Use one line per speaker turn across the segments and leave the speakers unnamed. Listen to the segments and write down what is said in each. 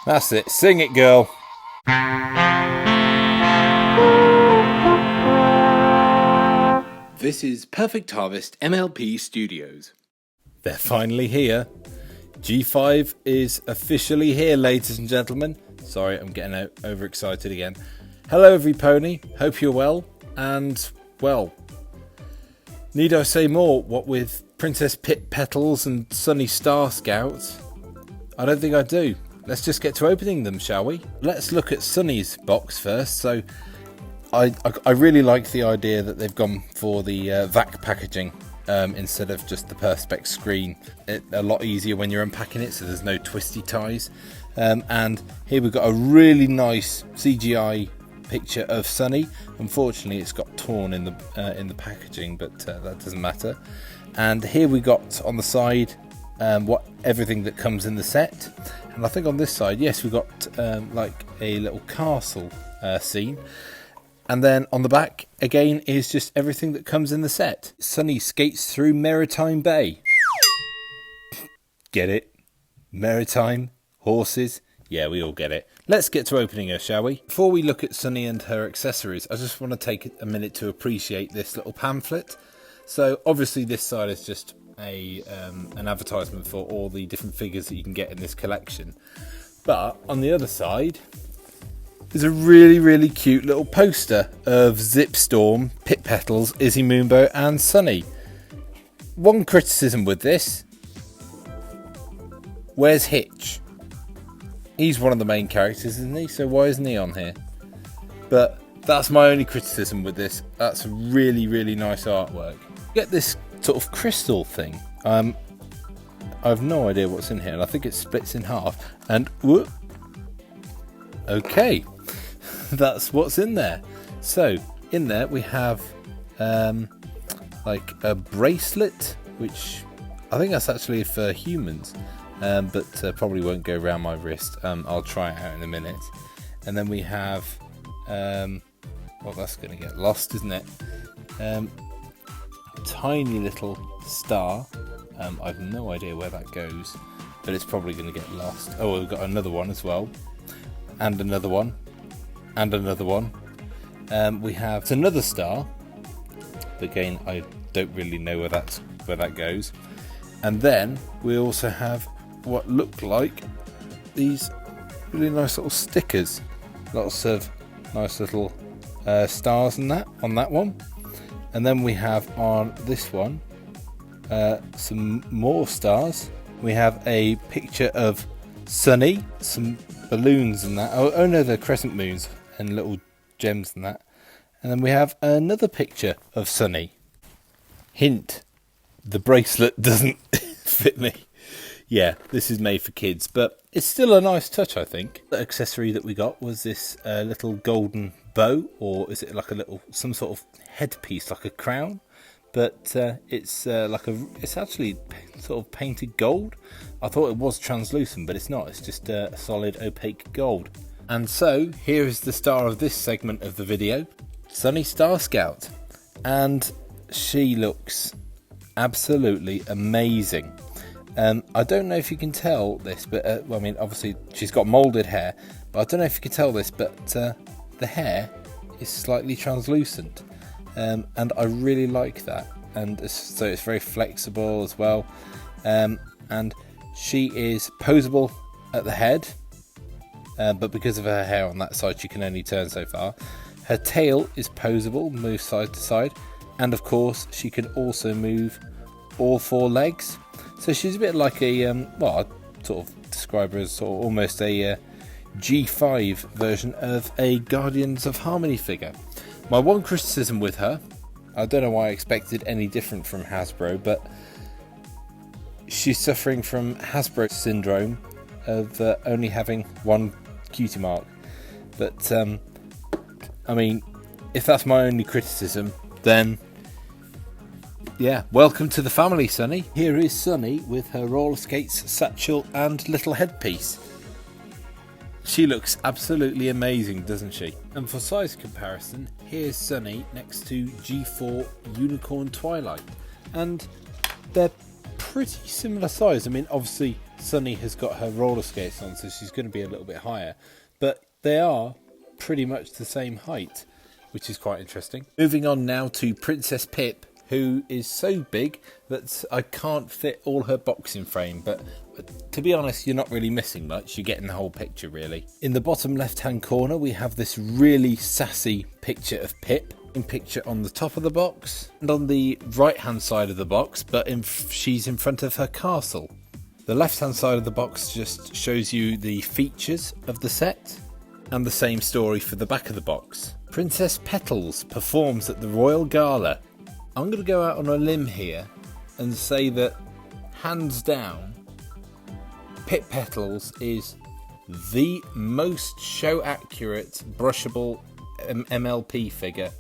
That's it. Sing it, girl.
This is Perfect Harvest MLP Studios.
They're finally here. G5 is officially here, ladies and gentlemen. Sorry, I'm getting overexcited again. Hello, every pony. Hope you're well. And, well, need I say more? What with Princess Pipp, Petals and Sunny Starscout? I don't think I do. Let's just get to opening them, shall we? Let's look at Sunny's box first. So, I really like the idea that they've gone for the VAC packaging instead of just the Perspex screen. It's a lot easier when you're unpacking it, so there's no twisty ties. And here we've got a really nice CGI picture of Sunny. Unfortunately, it's got torn in the packaging, but that doesn't matter. And here we got on the side everything that comes in the set. And I think on this side, yes, we've got like a little castle scene. And then on the back, again, is just everything that comes in the set. Sunny skates through Maritime Bay. Get it? Maritime, horses. Yeah, we all get it. Let's get to opening her, shall we? Before we look at Sunny and her accessories, I just want to take a minute to appreciate this little pamphlet. So obviously this side is just an advertisement for all the different figures that you can get in this collection. But on the other side, there's a really, really cute little poster of Zipstorm, Pipp, Petals, Izzy Moonbow and Sunny. One criticism with this. Where's Hitch? He's one of the main characters, isn't he? So why isn't he on here? But that's my only criticism with this. That's really, really nice artwork. Get this sort of crystal thing. I have no idea what's in here, and I think it splits in half. And whoop. Okay. That's what's in there. So in there we have like a bracelet, which I think that's actually for humans, but probably won't go around my wrist. I'll try it out in a minute. And then we have well, that's going to get lost, isn't it? A tiny little star. I've no idea where that goes, but it's probably going to get lost. Oh, we've got another one as well, and another one. And another one. We have another star. Again, I don't really know where that goes. And then we also have what look like these really nice little stickers. Lots of nice little stars and that on that one. And then we have on this one some more stars. We have a picture of Sunny, some balloons and that. Oh no, they're crescent moons and little gems and that. And then we have another picture of Sunny. Hint, the bracelet doesn't fit me. Yeah, this is made for kids, but it's still a nice touch, I think. The accessory that we got was this little golden bow, or is it like some sort of headpiece, like a crown? But it's actually sort of painted gold. I thought it was translucent, but it's not. It's just a solid opaque gold. And so, here is the star of this segment of the video, Sunny Starscout. And she looks absolutely amazing. I don't know if you can tell this, but well, I mean, obviously she's got moulded hair, but I don't know if you can tell this, but the hair is slightly translucent. And I really like that. And so it's very flexible as well. And she is posable at the head. But because of her hair on that side, she can only turn so far. Her tail is posable, moves side to side, and of course she can also move all four legs. So she's a bit like a, well, I'd sort of describe her as sort of almost a G5 version of a Guardians of Harmony figure. My one criticism with her, I don't know why I expected any different from Hasbro, but she's suffering from Hasbro syndrome of only having one cutie mark. But I mean, if that's my only criticism, then yeah, welcome to the family, Sunny. Here is Sunny with her roller skates, satchel and little headpiece. She looks absolutely amazing, doesn't she? And for size comparison, here's Sunny next to G4 Unicorn Twilight, and they're pretty similar size. I mean, obviously Sunny has got her roller skates on, so she's going to be a little bit higher, but they are pretty much the same height, which is quite interesting. Moving on now to Princess Pipp, who is so big that I can't fit all her boxing frame, but to be honest, you're not really missing much. You're getting the whole picture, really. In the bottom left-hand corner, we have this really sassy picture of Pipp. Picture on the top of the box and on the right-hand side of the box, but she's in front of her castle. The left-hand side of the box just shows you the features of the set, and the same story for the back of the box. Princess Petals performs at the Royal Gala. I'm going to go out on a limb here and say that, hands down, Pipp Petals is the most show accurate brushable MLP figure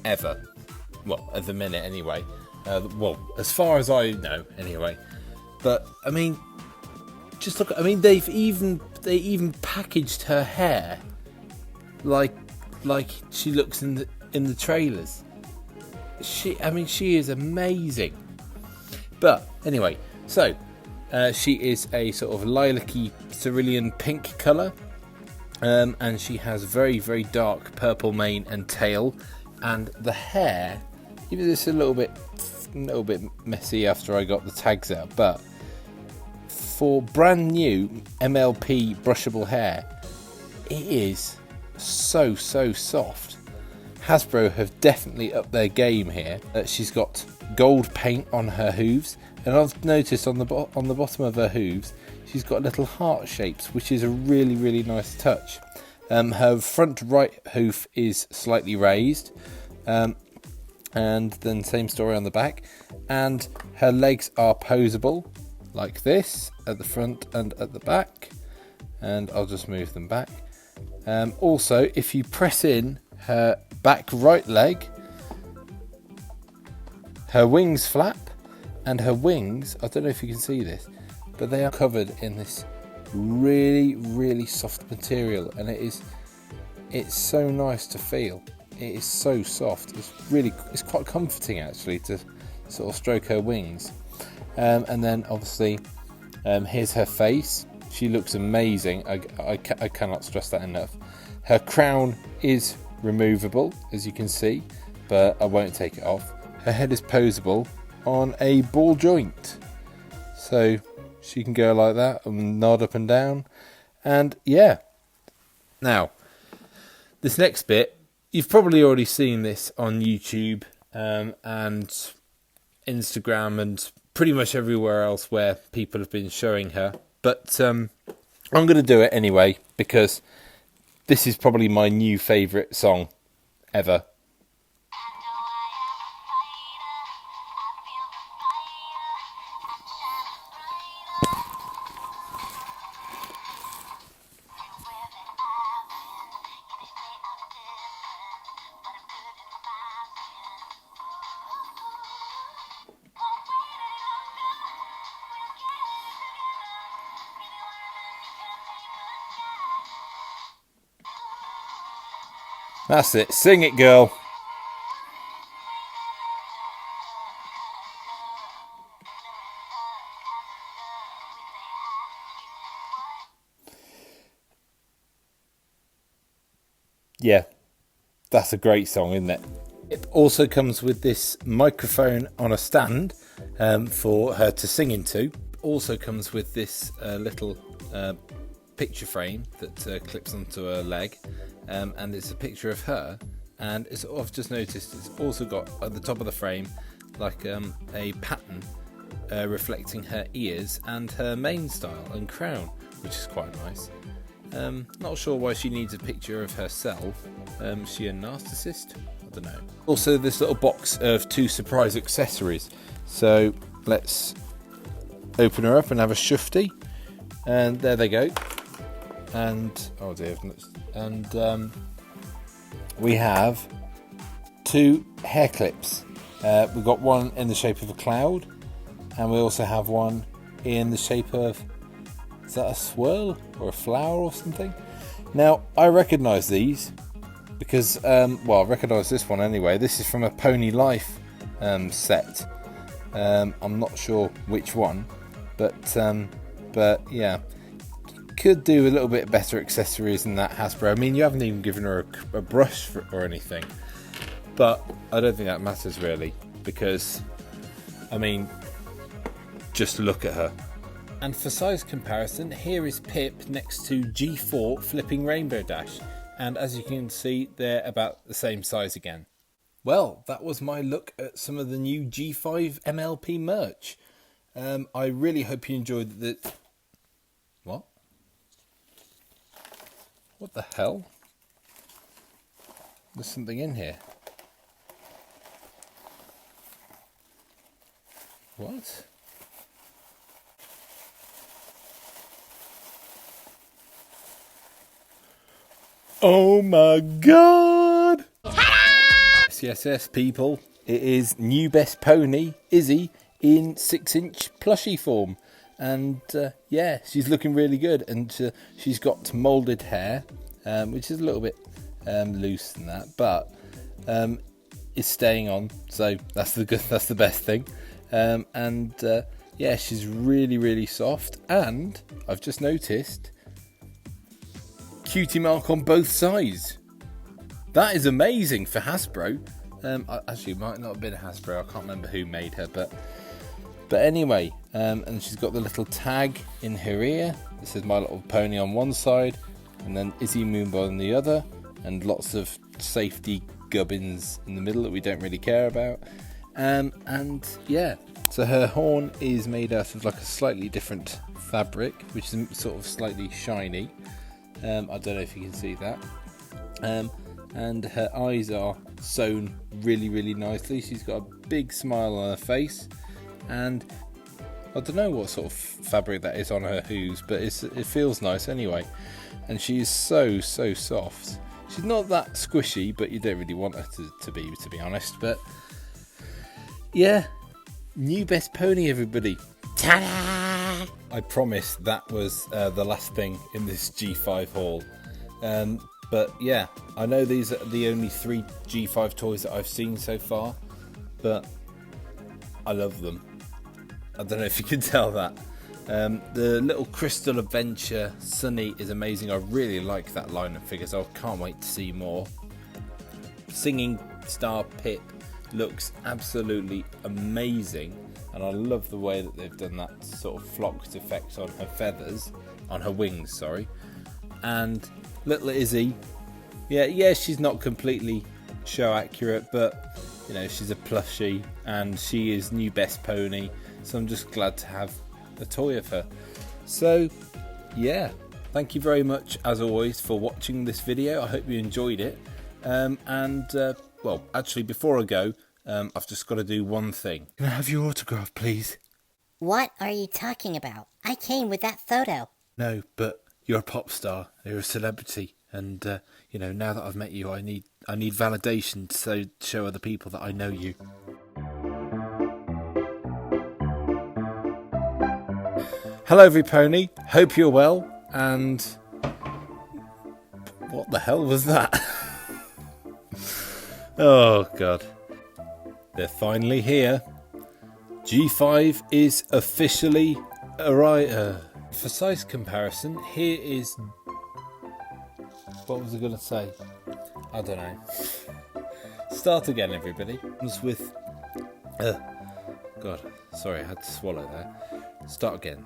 ever. Well, at the minute anyway. Well, as far as I know anyway. But I mean, just look. I mean, they even packaged her hair like she looks in the trailers. She is amazing. But anyway, so she is a sort of lilac-y cerulean pink colour, and she has very, very dark purple mane and tail, and the hair, even though it's a little bit messy after I got the tags out, but for brand new MLP brushable hair, it is so soft. Hasbro have definitely upped their game here. She's got gold paint on her hooves, and I've noticed on the bottom of her hooves she's got little heart shapes, which is a really, really nice touch. Her front right hoof is slightly raised, and then same story on the back, and her legs are posable like this at the front and at the back, and I'll just move them back. Also, if you press in her back right leg, her wings flap, and her wings, I don't know if you can see this, but they are covered in this really, really soft material, and it's so nice to feel. It is so soft. It's quite comforting actually to sort of stroke her wings. And then obviously here's her face. She looks amazing. I cannot stress that enough. Her crown is removable, as you can see, but I won't take it off. Her head is posable on a ball joint, so she can go like that and nod up and down. And yeah, now this next bit, you've probably already seen this on YouTube and Instagram and pretty much everywhere else where people have been showing her, but I'm going to do it anyway because this is probably my new favourite song ever. That's it. Sing it, girl. Yeah, that's a great song, isn't it? It also comes with this microphone on a stand for her to sing into. Also comes with this little picture frame that clips onto her leg. And it's a picture of her, and I've just noticed it's also got at the top of the frame like a pattern reflecting her ears and her mane style and crown, which is quite nice. Not sure why she needs a picture of herself. Is she a narcissist? I don't know. Also, this little box of 2 surprise accessories. So let's open her up and have a shufty, and there they go. And oh dear, and we have 2 hair clips. We've got one in the shape of a cloud, and we also have one in the shape of, is that a swirl or a flower or something? Now I recognise these because I recognise this one anyway. This is from a Pony Life set, I'm not sure which one, but yeah, could do a little bit better accessories than that, Hasbro. I mean, you haven't even given her a brush or anything, but I don't think that matters really, because I mean, just look at her. And for size comparison, here is Pipp next to G4 Flipping Rainbow Dash, and as you can see, they're about the same size again. Well, that was my look at some of the new G5 MLP merch. I really hope you enjoyed the... What? What the hell? There's something in here. What? Oh my god! Yes, people. It is new best pony, Izzy, in 6-inch plushie form. And yeah, she's looking really good. And she's got moulded hair, which is a little bit loose than that, but it's staying on. So that's the best thing. Yeah, she's really, really soft. And I've just noticed cutie mark on both sides. That is amazing for Hasbro. Actually, it might not have been Hasbro. I can't remember who made her, but anyway. And she's got the little tag in her ear. This says My Little Pony on one side, and then Izzy Moonbow on the other, and lots of safety gubbins in the middle that we don't really care about. And yeah, so her horn is made out of like a slightly different fabric, which is sort of slightly shiny. I don't know if you can see that. And her eyes are sewn really, really nicely. She's got a big smile on her face, and I don't know what sort of fabric that is on her hooves, but it feels nice anyway. And she is so soft. She's not that squishy, but you don't really want her to be honest. But yeah, new best pony, everybody. Ta-da! I promise that was the last thing in this G5 haul. But yeah, I know these are the only 3 G5 toys that I've seen so far, but I love them. I don't know if you can tell that. The little Crystal Adventure Sunny is amazing. I really like that line of figures. I can't wait to see more. Singing Star Pipp looks absolutely amazing, and I love the way that they've done that sort of flocked effect on her feathers, on her wings, sorry. And little Izzy, yeah, she's not completely show accurate, but you know, she's a plushie and she is new best pony, so I'm just glad to have a toy of her. So yeah, thank you very much as always for watching this video. I hope you enjoyed it. Well, actually, before I go, I've just got to do one thing. Can I have your autograph, please?
What are you talking about? I came with that photo.
No, but you're a pop star. You're a celebrity, and you know, now that I've met you, I need validation to show other people that I know you. Hello, everypony. Hope you're well. And what the hell was that? Oh God, they're finally here. G5 is officially arrived. For size comparison, here is... What was I going to say? I don't know. Start again, everybody. It was with... God, sorry, I had to swallow there. Start again.